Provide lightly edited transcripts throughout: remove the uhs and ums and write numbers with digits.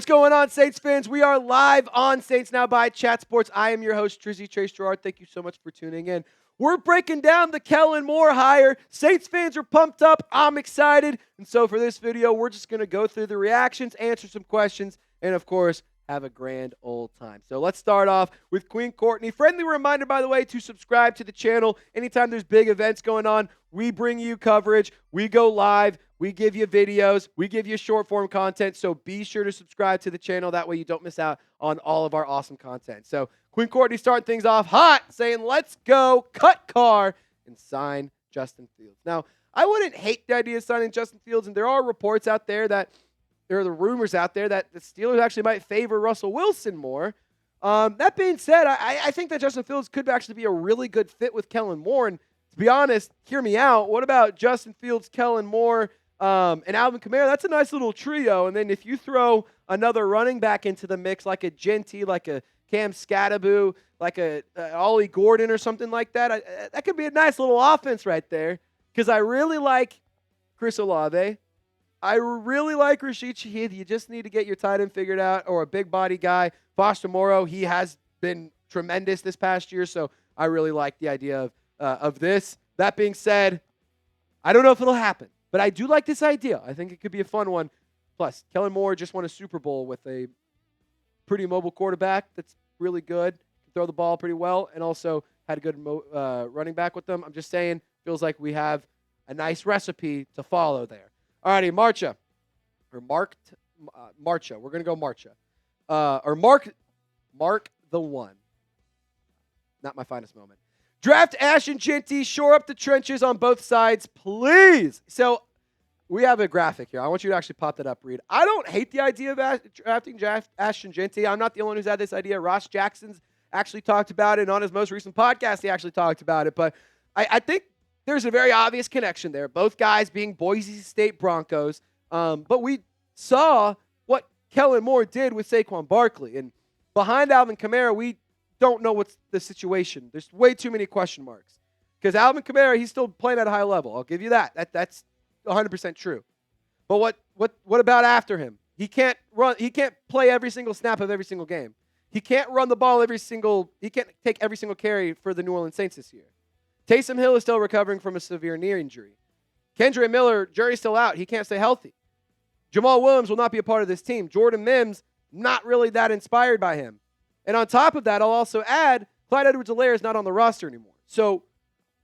going on, Saints fans? We are live on Saints Now by Chat Sports. I am your host, Trizzy Trace Gerard. Thank you so much for tuning in. We're breaking down the Kellen Moore hire. Saints fans are pumped up. I'm excited. And so for this video, we're just going to go through the reactions, answer some questions, and of course, have a grand old time. So let's start off with Queen Courtney. Friendly reminder, by the way, to subscribe to the channel. Anytime there's big events going on, we bring you coverage. We go live. We give you videos. We give you short form content. So be sure to subscribe to the channel. That way you don't miss out on all of our awesome content. So Queen Courtney starting things off hot, saying, let's go, cut Carr, and sign Justin Fields. Now, I wouldn't hate the idea of signing Justin Fields, and there are reports out there that there are the rumors out there that the Steelers actually might favor Russell Wilson more. That being said, I think that Justin Fields could actually be a really good fit with Kellen Moore. And to be honest, hear me out. What about Justin Fields, Kellen Moore, and Alvin Kamara? That's a nice little trio. And then if you throw another running back into the mix, like a Jeanty, like a Cam Scattaboo, like a Ollie Gordon or something like that, that could be a nice little offense right there. Because I really like Chris Olave. I really like Rashid Shaheed. You just need to get your tight end figured out, or a big body guy. Foster Moreau, he has been tremendous this past year, so I really like the idea of this. That being said, I don't know if it'll happen, but I do like this idea. I think it could be a fun one. Plus, Kellen Moore just won a Super Bowl with a pretty mobile quarterback that's really good, can throw the ball pretty well, and also had a good running back with them. I'm just saying, feels like we have a nice recipe to follow there. Alrighty, Marcha. We're going to go Marcha. Mark the one. Not my finest moment. Draft Ashton Jeanty. Shore up the trenches on both sides, please. So we have a graphic here. I want you to actually pop that up, Reed. I don't hate the idea of drafting Ashton Jeanty. I'm not the only one who's had this idea. Ross Jackson's actually talked about it, and on his most recent podcast, he actually talked about it. But I think there's a very obvious connection there. Both guys being Boise State Broncos. But we saw what Kellen Moore did with Saquon Barkley. And behind Alvin Kamara, we don't know what's the situation. There's way too many question marks. Because Alvin Kamara, he's still playing at a high level. I'll give you that. That's 100% true. But what about after him? He can't run. He can't play every single snap of every single game. He can't run the ball he can't take every single carry for the New Orleans Saints this year. Taysom Hill is still recovering from a severe knee injury. Kendre Miller, jury's still out. He can't stay healthy. Jamal Williams will not be a part of this team. Jordan Mims, not really that inspired by him. And on top of that, I'll also add, Clyde Edwards-Helaire is not on the roster anymore. So,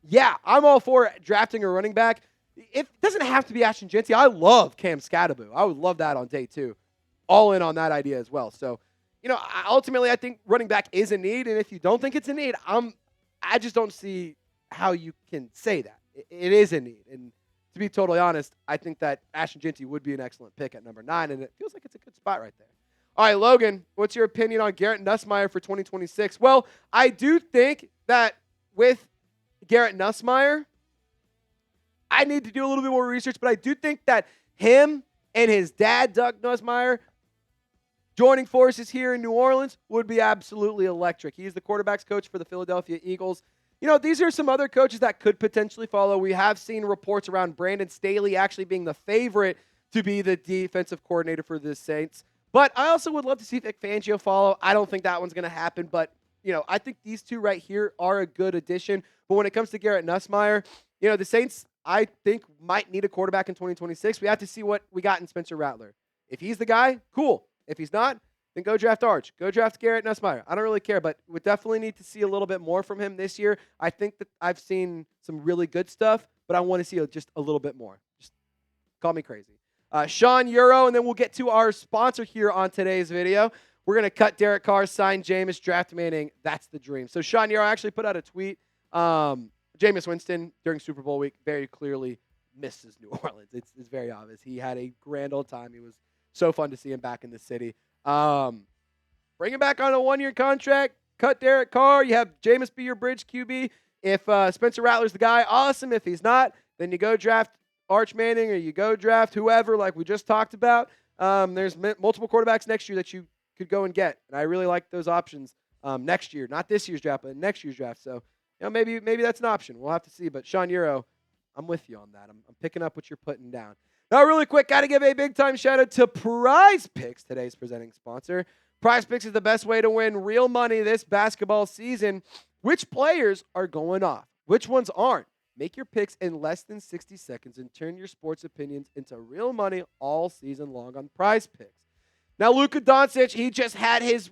yeah, I'm all for drafting a running back. It doesn't have to be Ashton Jeanty. I love Cam Scattaboo. I would love that on day 2. All in on that idea as well. So, ultimately, I think running back is a need. And if you don't think it's a need, I just don't see how you can say that. It is a need. And to be totally honest, I think that Ashton Jeanty would be an excellent pick at number 9, and it feels like it's a good spot right there. All right, Logan, what's your opinion on Garrett Nussmier for 2026? Well, I do think that with Garrett Nussmier, I need to do a little bit more research, but I do think that him and his dad, Doug Nussmier, joining forces here in New Orleans would be absolutely electric. He's the quarterback's coach for the Philadelphia Eagles. These are some other coaches that could potentially follow. We have seen reports around Brandon Staley actually being the favorite to be the defensive coordinator for the Saints. But I also would love to see Vic Fangio follow. I don't think that one's going to happen. But, I think these two right here are a good addition. But when it comes to Garrett Nussmier, the Saints, I think, might need a quarterback in 2026. We have to see what we got in Spencer Rattler. If he's the guy, cool. If he's not, then go draft Arch. Go draft Garrett Nussmier. I don't really care, but we definitely need to see a little bit more from him this year. I think that I've seen some really good stuff, but I want to see just a little bit more. Just call me crazy. Sean Euro, and then we'll get to our sponsor here on today's video. We're going to cut Derek Carr, sign Jameis, draft Manning. That's the dream. So Sean Euro actually put out a tweet. Jameis Winston, during Super Bowl week, very clearly misses New Orleans. It's very obvious. He had a grand old time. It was so fun to see him back in the city. Bring him back on a 1-year contract. Cut Derek Carr. You have Jameis be your bridge QB. If Spencer Rattler's the guy, awesome. If he's not, then you go draft Arch Manning, or you go draft whoever, like we just talked about. There's multiple quarterbacks next year that you could go and get, and I really like those options next year. Not this year's draft, but next year's draft. So, maybe that's an option. We'll have to see. But Sean Euro, I'm with you on that. I'm picking up what you're putting down. Now, really quick, got to give a big-time shout-out to PrizePicks, today's presenting sponsor. PrizePicks is the best way to win real money this basketball season. Which players are going off? Which ones aren't? Make your picks in less than 60 seconds and turn your sports opinions into real money all season long on PrizePicks. Now, Luka Doncic, he just had his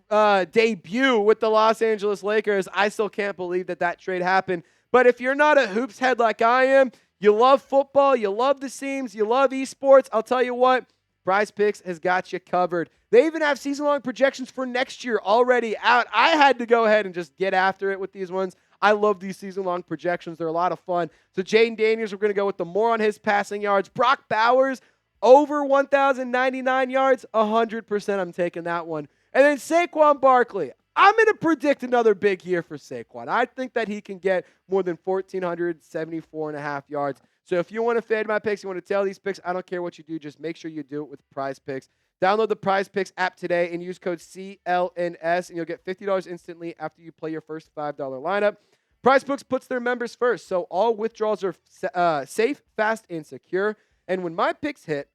debut with the Los Angeles Lakers. I still can't believe that trade happened. But if you're not a hoops head like I am, you love football, you love the seams, you love esports, I'll tell you what, PrizePicks has got you covered. They even have season-long projections for next year already out. I had to go ahead and just get after it with these ones. I love these season-long projections. They're a lot of fun. So Jaden Daniels, we're going to go with the more on his passing yards. Brock Bowers, over 1,099 yards, 100%. I'm taking that one. And then Saquon Barkley. I'm going to predict another big year for Saquon. I think that he can get more than 1,474.5 yards. So if you want to fade my picks, you want to tail these picks, I don't care what you do. Just make sure you do it with PrizePicks. Download the PrizePicks app today and use code CLNS, and you'll get $50 instantly after you play your first $5 lineup. PrizePicks puts their members first, so all withdrawals are safe, fast, and secure. And when my picks hit,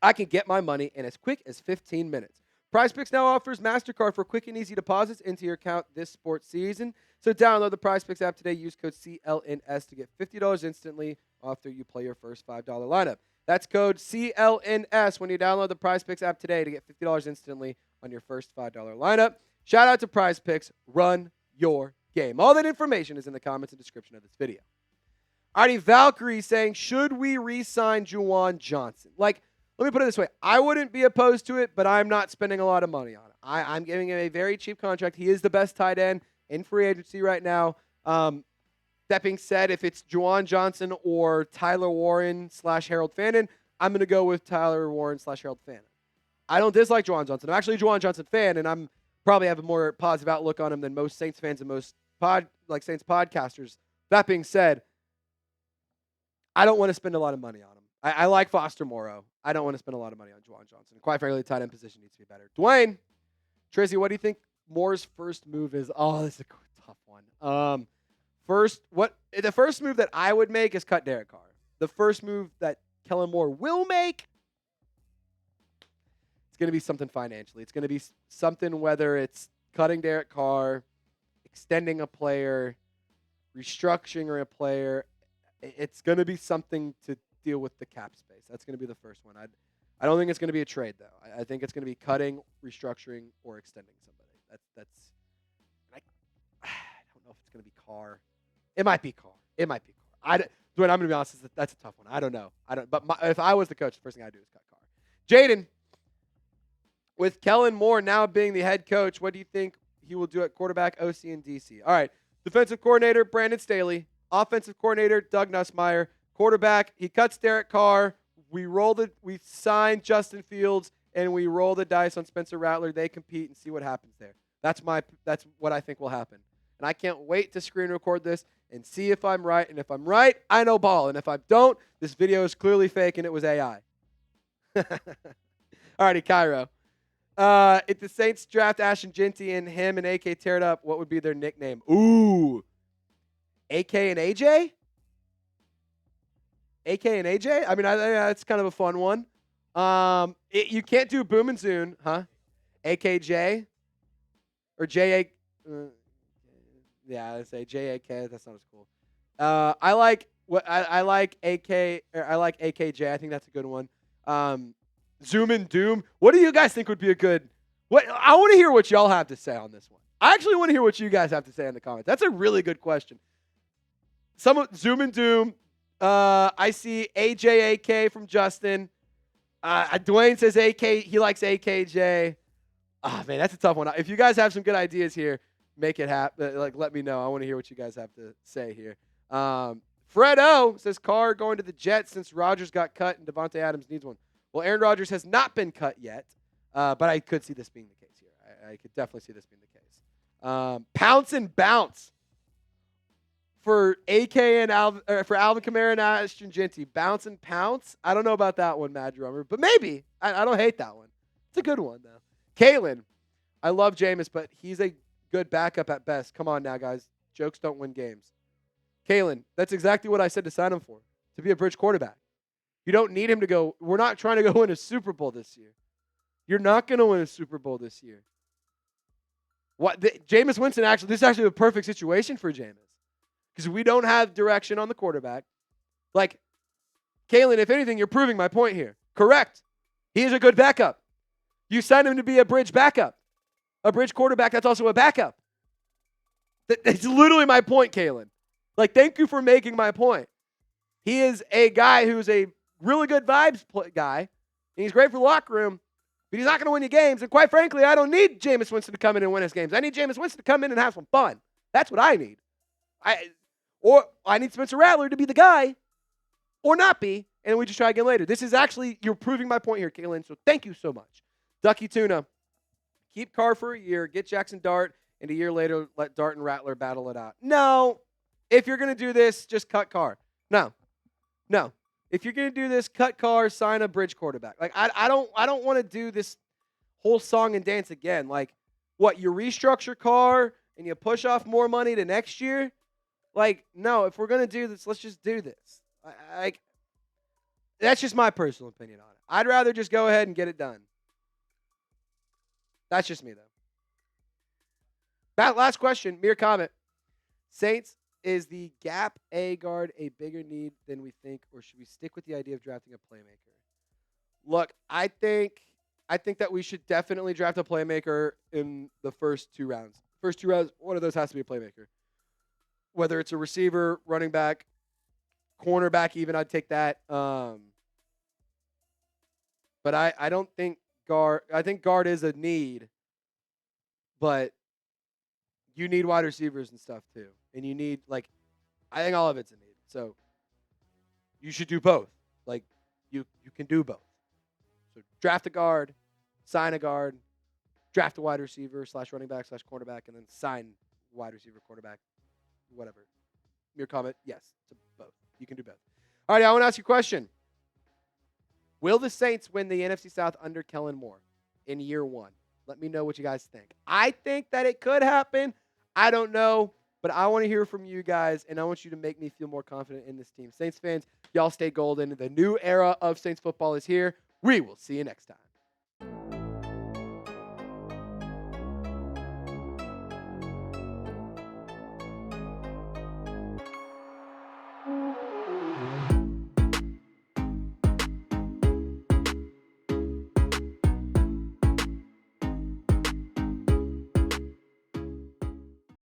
I can get my money in as quick as 15 minutes. PrizePicks now offers MasterCard for quick and easy deposits into your account this sports season. So download the PrizePicks app today. Use code CLNS to get $50 instantly after you play your first $5 lineup. That's code CLNS when you download the PrizePicks app today to get $50 instantly on your first $5 lineup. Shout out to PrizePicks. Run your game. All that information is in the comments and description of this video. Alrighty, Valkyrie saying, should we re-sign Juwan Johnson? Let me put it this way. I wouldn't be opposed to it, but I'm not spending a lot of money on it. I'm giving him a very cheap contract. He is the best tight end in free agency right now. That being said, if it's Juwan Johnson or Tyler Warren / Harold Fannin, I'm going to go with Tyler Warren / Harold Fannin. I don't dislike Juwan Johnson. I'm actually a Juwan Johnson fan, and I'm probably have a more positive outlook on him than most Saints fans and most Saints podcasters. That being said, I don't want to spend a lot of money on him. I like Foster Moreau. I don't want to spend a lot of money on Juwan Johnson. Quite frankly, the tight end position needs to be better. Dwayne, Tracy, what do you think Moore's first move is? Oh, this is a tough one. The first move that I would make is cut Derek Carr. The first move that Kellen Moore will make, it's going to be something financially. It's going to be something, whether it's cutting Derek Carr, extending a player, restructuring a player. It's going to be something to deal with the cap space. That's going to be the first one. I don't think it's going to be a trade, though. I think it's going to be cutting, restructuring, or extending somebody. I don't know if it's going to be Carr. It might be Carr. Dwayne, I'm going to be honest. That's a tough one. I don't know. But if I was the coach, the first thing I'd do is cut Carr. Jaden, with Kellen Moore now being the head coach, what do you think he will do at quarterback, OC, and DC? All right. Defensive coordinator, Brandon Staley. Offensive coordinator, Doug Nussmier. Quarterback, he cuts Derek Carr. We signed Justin Fields, and we roll the dice on Spencer Rattler. They compete and see what happens there. That's what I think will happen. And I can't wait to screen record this and see if I'm right. And if I'm right, I know ball. And if I don't, this video is clearly fake and it was AI. Alrighty, Cairo. If the Saints draft Ashton Jeanty and him and AK tear it up, what would be their nickname? Ooh. AK and AJ? AK and AJ? I mean, that's kind of a fun one. You can't do Boom and Zoon, huh? AKJ? Or JA? Yeah, I say JAK. That's not as cool. I like AK. I like AKJ. I think that's a good one. Zoom and Doom. What do you guys think would be a good? I want to hear what y'all have to say on this one. I actually want to hear what you guys have to say in the comments. That's a really good question. Zoom and Doom. I see AJAK from Justin. Dwayne says AK. He likes AKJ. Oh, man, that's a tough one. If you guys have some good ideas here, make it happen. Let me know. I want to hear what you guys have to say here. Fredo says Carr going to the Jets since Rodgers got cut and Davante Adams needs one. Well, Aaron Rodgers has not been cut yet, but I could see this being the case here. I could definitely see this being the case. Pounce and bounce for AK and for Alvin Kamara and Ashton Jeanty. Bounce and pounce. I don't know about that one, Mad Drummer, but maybe. I don't hate that one. It's a good one though. Kalen, I love Jameis, but he's a good backup at best. Come on now, guys. Jokes don't win games. Kalen, that's exactly what I said to sign him for, to be a bridge quarterback. You don't need him to go. We're not trying to go win a Super Bowl this year. You're not going to win a Super Bowl this year. Jameis Winston, this is actually a perfect situation for Jameis. Because we don't have direction on the quarterback. Like, Kalen, if anything, you're proving my point here. Correct. He is a good backup. You signed him to be a bridge backup. A bridge quarterback that's also a backup. That's literally my point, Kalen. Like, thank you for making my point. He is a guy who's a really good vibes guy, and he's great for the locker room, but he's not going to win you games. And quite frankly, I don't need Jameis Winston to come in and win us games. I need Jameis Winston to come in and have some fun. That's what I need. I need Spencer Rattler to be the guy or not be, and we just try again later. This is actually, you're proving my point here, Kalen, so thank you so much. Ducky Tuna, keep Carr for a year, get Jaxson Dart, and a year later, let Dart and Rattler battle it out. No. If you're going to do this, just cut Carr. No. If you're going to do this, cut Carr, sign a bridge quarterback. Like, I don't want to do this whole song and dance again. Like, what, you restructure Carr and you push off more money to next year? Like, no, if we're going to do this, let's just do this. That's just my personal opinion on it. I'd rather just go ahead and get it done. That's just me, though. That last question, mere comment. Saints, is the gap A guard a bigger need than we think, or should we stick with the idea of drafting a playmaker? Look, I think that we should definitely draft a playmaker in the first 2 rounds. First 2 rounds, one of those has to be a playmaker. Whether it's a receiver, running back, cornerback even, I'd take that. But I don't think guard. I think guard is a need, but you need wide receivers and stuff too. And you need, like, I think all of it's a need. So you should do both. Like, you can do both. So draft a guard, sign a guard, draft a wide receiver / running back / cornerback, and then sign wide receiver, quarterback, whatever. Your comment, yes, to both. You can do both. All right, I want to ask you a question. Will the Saints win the NFC South under Kellen Moore in year 1? Let me know what you guys think. I think that it could happen. I don't know, but I want to hear from you guys, and I want you to make me feel more confident in this team. Saints fans, y'all stay golden. The new era of Saints football is here. We will see you next time.